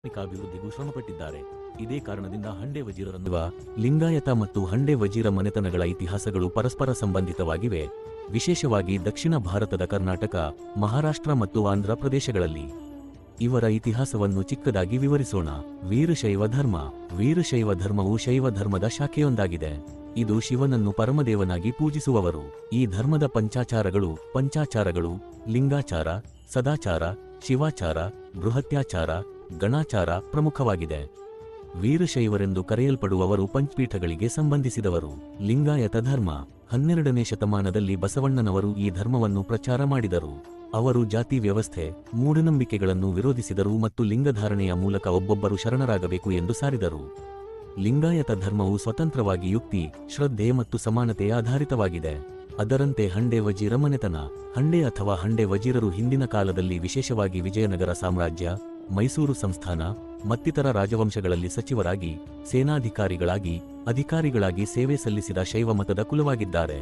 ಅಭಿವೃದ್ಧಿಗೂ ಶ್ರಮಪಟ್ಟಿದ್ದಾರೆ. ಇದೇ ಕಾರಣದಿಂದ ಹಂಡೆ ವಜೀರರನ್ನುವ ಲಿಂಗಾಯತ ಮತ್ತು ಹಂಡೆ ವಜೀರ ಮನೆತನಗಳ ಇತಿಹಾಸಗಳು ಪರಸ್ಪರ ಸಂಬಂಧಿತವಾಗಿವೆ, ವಿಶೇಷವಾಗಿ ದಕ್ಷಿಣ ಭಾರತದ ಕರ್ನಾಟಕ, ಮಹಾರಾಷ್ಟ್ರ ಮತ್ತು ಆಂಧ್ರ ಪ್ರದೇಶಗಳಲ್ಲಿ. ಇವರ ಇತಿಹಾಸವನ್ನು ಚಿಕ್ಕದಾಗಿ ವಿವರಿಸೋಣ. ವೀರಶೈವ ಧರ್ಮ. ವೀರಶೈವ ಧರ್ಮವು ಶೈವ ಧರ್ಮದ ಶಾಖೆಯೊಂದಾಗಿದೆ. ಇದು ಶಿವನನ್ನು ಪರಮದೇವನಾಗಿ ಪೂಜಿಸುವವರು. ಈ ಧರ್ಮದ ಪಂಚಾಚಾರಗಳು ಲಿಂಗಾಚಾರ, ಸದಾಚಾರ, ಶಿವಾಚಾರ, ಬೃಹತ್ಯಾಚಾರ, ಗಣಾಚಾರ ಪ್ರಮುಖವಾಗಿದೆ. ವೀರಶೈವರೆಂದು ಕರೆಯಲ್ಪಡುವವರು ಪಂಚಪೀಠಗಳಿಗೆ ಸಂಬಂಧಿಸಿದವರು. ಲಿಂಗಾಯತ ಧರ್ಮ. 12ನೇ ಶತಮಾನದಲ್ಲಿ ಬಸವಣ್ಣನವರು ಈ ಧರ್ಮವನ್ನು ಪ್ರಚಾರ ಮಾಡಿದರು. ಅವರು ಜಾತಿ ವ್ಯವಸ್ಥೆ, ಮೂಢನಂಬಿಕೆಗಳನ್ನು ವಿರೋಧಿಸಿದರು ಮತ್ತು ಲಿಂಗಧಾರಣೆಯ ಮೂಲಕ ಒಬ್ಬೊಬ್ಬರು ಶರಣರಾಗಬೇಕು ಎಂದು ಸಾರಿದರು. ಲಿಂಗಾಯತ ಧರ್ಮವು ಸ್ವತಂತ್ರವಾಗಿ ಯುಕ್ತಿ, ಶ್ರದ್ಧೆ ಮತ್ತು ಸಮಾನತೆಯ ಆಧಾರಿತವಾಗಿದೆ. ಅದರಂತೆ ಹಂಡೆ ವಜೀರ ಮನೆತನ. ಹಂಡೆ ಅಥವಾ ಹಂಡೆ ವಜೀರರು ಹಿಂದಿನ ಕಾಲದಲ್ಲಿ ವಿಶೇಷವಾಗಿ ವಿಜಯನಗರ ಸಾಮ್ರಾಜ್ಯ, ಮೈಸೂರು ಸಂಸ್ಥಾನ ಮತ್ತಿತರ ರಾಜವಂಶಗಳಲ್ಲಿ ಸಚಿವರಾಗಿ, ಅಧಿಕಾರಿಗಳಾಗಿ ಸೇವೆ ಸಲ್ಲಿಸಿದ ಶೈವ ಮತದ ಕುಲವಾಗಿದ್ದಾರೆ.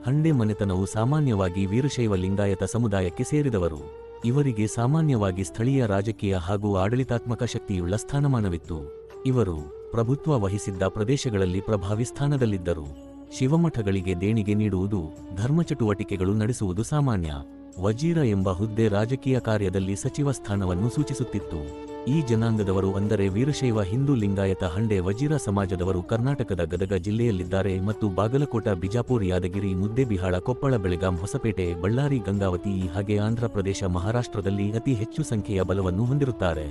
ಹಂಡೆ ಮನೆತನವು ಸಾಮಾನ್ಯವಾಗಿ ವೀರಶೈವ ಲಿಂಗಾಯತ ಸಮುದಾಯಕ್ಕೆ ಸೇರಿದವರು. ಇವರಿಗೆ ಸಾಮಾನ್ಯವಾಗಿ ಸ್ಥಳೀಯ ರಾಜಕೀಯ ಹಾಗೂ ಆಡಳಿತಾತ್ಮಕ ಶಕ್ತಿಯುಳ್ಳ ಸ್ಥಾನಮಾನವಿತ್ತು. ಇವರು ಪ್ರಭುತ್ವ ವಹಿಸಿದ್ದ ಪ್ರದೇಶಗಳಲ್ಲಿ ಪ್ರಭಾವಿ ಸ್ಥಾನದಲ್ಲಿದ್ದರು. ಶಿವಮಠಗಳಿಗೆ ದೇಣಿಗೆ ನೀಡುವುದು, ಧರ್ಮಚಟುವಟಿಕೆಗಳು ನಡೆಸುವುದು ಸಾಮಾನ್ಯ. ವಜೀರ ಎಂಬ ಹುದ್ದೆ ರಾಜಕೀಯ ಕಾರ್ಯದಲ್ಲಿ ಸಚಿವ ಸ್ಥಾನವನ್ನು ಸೂಚಿಸುತ್ತಿತ್ತು. ಈ ಜನಾಂಗದವರು ಅಂದರೆ ವೀರಶೈವ ಹಿಂದೂ ಲಿಂಗಾಯತ ಹಂಡೆ ವಜೀರ ಸಮಾಜದವರು ಕರ್ನಾಟಕದ ಗದಗ ಜಿಲ್ಲೆಯಲ್ಲಿದ್ದಾರೆ ಮತ್ತು ಬಾಗಲಕೋಟ, ಬಿಜಾಪುರ, ಯಾದಗಿರಿ, ಮುದ್ದೇಬಿಹಾಳ, ಕೊಪ್ಪಳ, ಬೆಳಗಾಂ, ಹೊಸಪೇಟೆ, ಬಳ್ಳಾರಿ, ಗಂಗಾವತಿ ಹಾಗೆ ಆಂಧ್ರ ಪ್ರದೇಶ, ಮಹಾರಾಷ್ಟ್ರದಲ್ಲಿ ಅತಿ ಹೆಚ್ಚು ಸಂಖ್ಯೆಯ ಬಲವನ್ನು ಹೊಂದಿರುತ್ತಾರೆ.